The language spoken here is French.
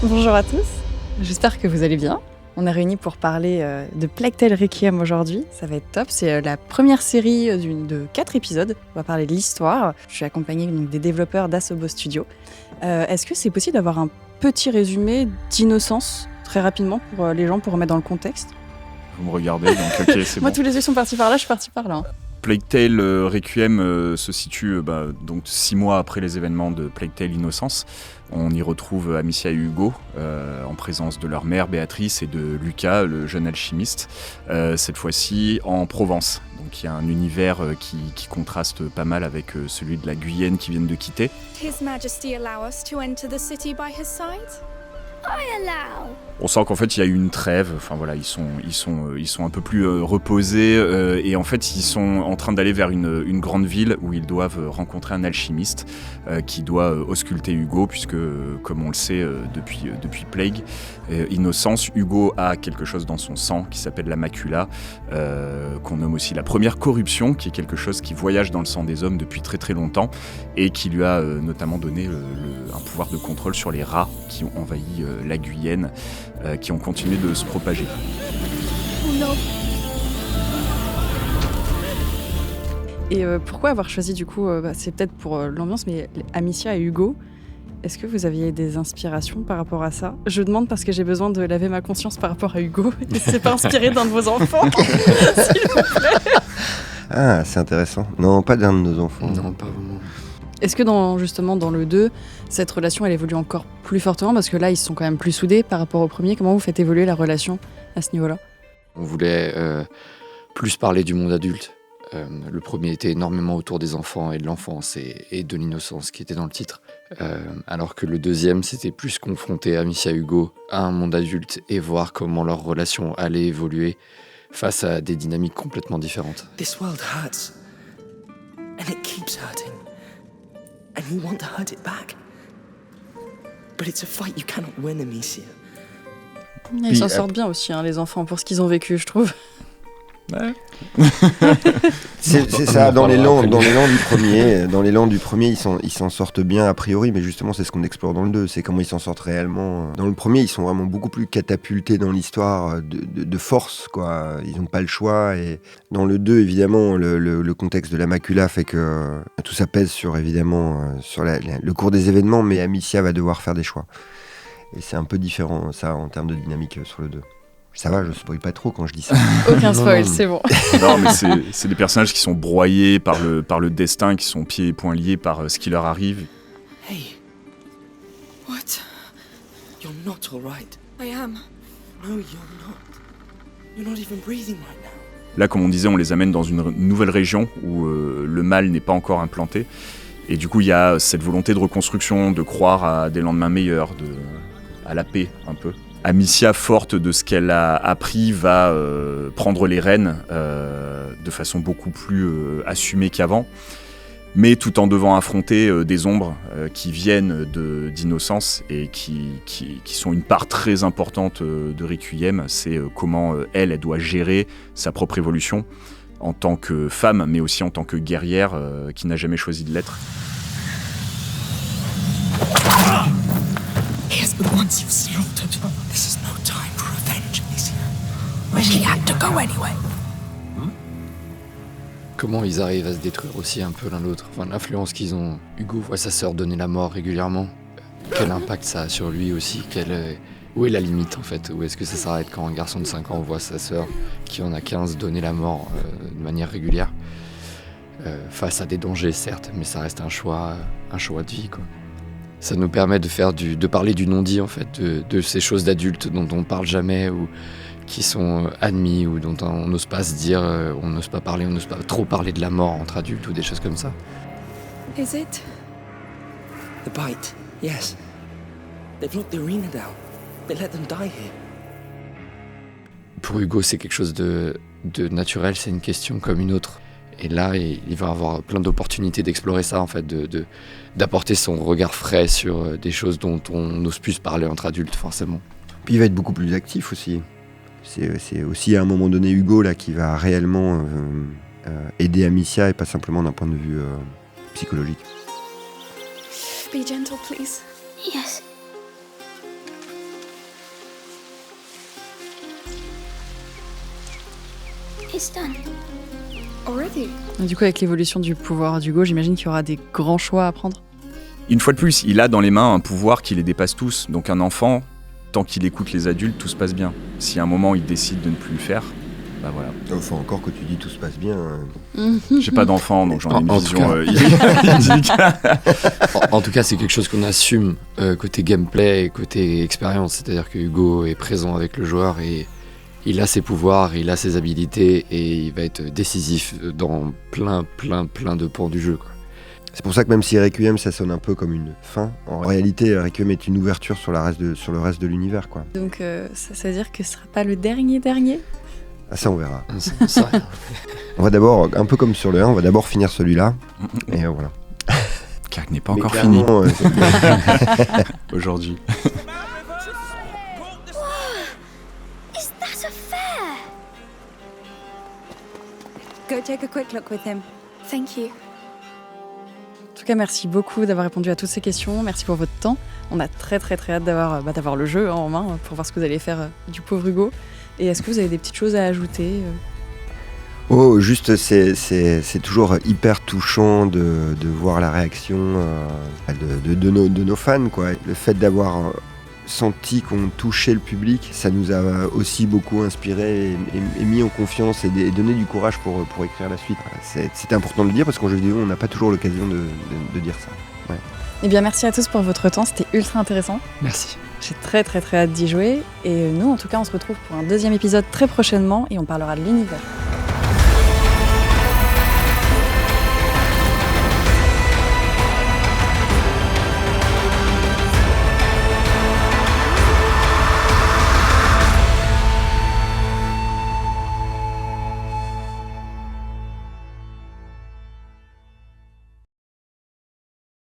Bonjour à tous, j'espère que vous allez bien. On est réunis pour parler de Plague Tale Requiem aujourd'hui, ça va être top. C'est la première série de 4 épisodes, on va parler de l'histoire. Je suis accompagnée donc, des développeurs d'Asobo Studio. Est-ce que c'est possible d'avoir un petit résumé d'Innocence, très rapidement, pour les gens, pour remettre dans le contexte ? Vous me regardez, donc ok, c'est Moi, bon. tous les yeux sont partis par là, je suis partie par là. Plague Tale Requiem se situe donc 6 mois après les événements de Plague Tale Innocence. On y retrouve Amicia et Hugo en présence de leur mère Béatrice et de Lucas, le jeune alchimiste, cette fois-ci en Provence. Donc il y a un univers qui contraste pas mal avec celui de la Guyenne qu'ils viennent de quitter. His Majesty allow us to enter the city by his side? I allow. On sent qu'en fait il y a eu une trêve, enfin voilà, ils sont un peu plus reposés et en fait ils sont en train d'aller vers une grande ville où ils doivent rencontrer un alchimiste qui doit ausculter Hugo puisque comme on le sait depuis Plague Innocence, Hugo a quelque chose dans son sang qui s'appelle la macula, qu'on nomme aussi la première corruption, qui est quelque chose qui voyage dans le sang des hommes depuis très très longtemps et qui lui a notamment donné un pouvoir de contrôle sur les rats qui ont envahi la Guyenne, qui ont continué de se propager. Oh non. Et pourquoi avoir choisi du coup, c'est peut-être pour l'ambiance, mais Amicia et Hugo, est-ce que vous aviez des inspirations par rapport à ça ? Je demande parce que j'ai besoin de laver ma conscience par rapport à Hugo. Et c'est pas inspiré d'un de vos enfants, s'il vous plaît. Ah, c'est intéressant. Non, pas d'un de nos enfants. Non, pas vraiment. Est-ce que dans le 2, cette relation elle évolue encore plus fortement ? Parce que là, ils sont quand même plus soudés par rapport au premier. Comment vous faites évoluer la relation à ce niveau-là ? On voulait plus parler du monde adulte. Le premier était énormément autour des enfants et de l'enfance et de l'innocence qui était dans le titre. Alors que le deuxième, c'était plus confronter Amicia et Hugo à un monde adulte et voir comment leur relation allait évoluer face à des dynamiques complètement différentes. This world hurts. And it keeps hurting. And you want to hurt it back. But it's a fight you cannot win, Amicia. Ils s'en sortent bien aussi, hein, les enfants, pour ce qu'ils ont vécu, je trouve. Ouais. C'est ça, dans l'élan du premier, ils s'en sortent bien a priori, mais justement c'est ce qu'on explore dans le 2, c'est comment ils s'en sortent réellement. Dans le premier, ils sont vraiment beaucoup plus catapultés dans l'histoire de force, quoi. Ils n'ont pas le choix, et dans le 2, évidemment, le contexte de la macula fait que tout ça pèse sur le cours des événements, mais Amicia va devoir faire des choix. Et c'est un peu différent, ça, en termes de dynamique sur le 2. Ça va, je spoil pas trop quand je dis ça. Aucun spoil, c'est bon. Non, mais c'est des personnages qui sont broyés par le destin, qui sont pieds et poings liés par ce qui leur arrive. Hey. What? You're not all right. I am. No, you're not. You're not even breathing right now. Là, comme on disait, on les amène dans une nouvelle région où le mal n'est pas encore implanté. Et du coup, il y a cette volonté de reconstruction, de croire à des lendemains meilleurs, à la paix, un peu. Amicia, forte de ce qu'elle a appris, va prendre les rênes de façon beaucoup plus assumée qu'avant, mais tout en devant affronter des ombres qui viennent d'Innocence et qui sont une part très importante de Requiem. C'est comment elle doit gérer sa propre évolution en tant que femme, mais aussi en tant que guerrière qui n'a jamais choisi de l'être. Here's the ones you've slaughtered. This is no time for revenge, Amicia. She had to go anyway. Comment ils arrivent à se détruire aussi un peu l'un l'autre, enfin, l'influence qu'ils ont. Hugo voit sa sœur donner la mort régulièrement. Quel impact ça a sur lui aussi ? Où est la limite en fait ? Où est-ce que ça s'arrête quand un garçon de 5 ans voit sa sœur qui en a 15 donner la mort de manière régulière, face à des dangers certes, mais ça reste un choix de vie, quoi. Ça nous permet de parler du non-dit en fait, de ces choses d'adultes dont on parle jamais ou qui sont admis ou dont on n'ose pas se dire, on n'ose pas parler, on n'ose pas trop parler de la mort entre adultes ou des choses comme ça. Is it? The bite, yes. They've locked the arena down. They let them die here. Pour Hugo, c'est quelque chose de naturel, c'est une question comme une autre. Et là, il va avoir plein d'opportunités d'explorer ça, en fait, d'apporter son regard frais sur des choses dont on n'ose plus se parler entre adultes, forcément. Puis il va être beaucoup plus actif aussi. C'est aussi à un moment donné Hugo là, qui va réellement aider Amicia et pas simplement d'un point de vue psychologique. Be gentle, please. Yes. It's done. Already? Et du coup, avec l'évolution du pouvoir d'Hugo, j'imagine qu'il y aura des grands choix à prendre. Une fois de plus, il a dans les mains un pouvoir qui les dépasse tous. Donc un enfant, tant qu'il écoute les adultes, tout se passe bien. Si à un moment il décide de ne plus le faire, bah voilà. Enfin, encore que tu dis tout se passe bien. J'ai pas d'enfant, donc j'en ai une En tout vision cas. idyllique. En tout cas, c'est quelque chose qu'on assume côté gameplay et côté expérience. C'est-à-dire que Hugo est présent avec le joueur et il a ses pouvoirs, il a ses habilités et il va être décisif dans plein de pans du jeu, quoi. C'est pour ça que même si Requiem ça sonne un peu comme une fin, en réalité Requiem est une ouverture sur le reste de l'univers, quoi. Donc ça veut dire que ce sera pas le dernier. Ah, ça on verra. Ça, rien. On va d'abord, un peu comme sur le 1, on va d'abord finir celui-là. Et voilà. Car il n'est pas Mais encore fini clairement, aujourd'hui. Is that a fair? Go take a quick look with him. Thank you. En tout cas, merci beaucoup d'avoir répondu à toutes ces questions. Merci pour votre temps. On a très hâte d'avoir le jeu en main pour voir ce que vous allez faire du pauvre Hugo. Et est-ce que vous avez des petites choses à ajouter Oh, juste, c'est toujours hyper touchant de voir la réaction de nos fans, quoi. Le fait d'avoir senti qu'on touchait le public, ça nous a aussi beaucoup inspiré et mis en confiance et donné du courage pour écrire la suite. Voilà, c'était important de le dire parce qu'en jeu vidéo, on n'a pas toujours l'occasion de dire ça. Ouais. Eh bien, merci à tous pour votre temps. C'était ultra intéressant. Merci. J'ai très hâte d'y jouer. Et nous, en tout cas, on se retrouve pour un deuxième épisode très prochainement et on parlera de l'univers.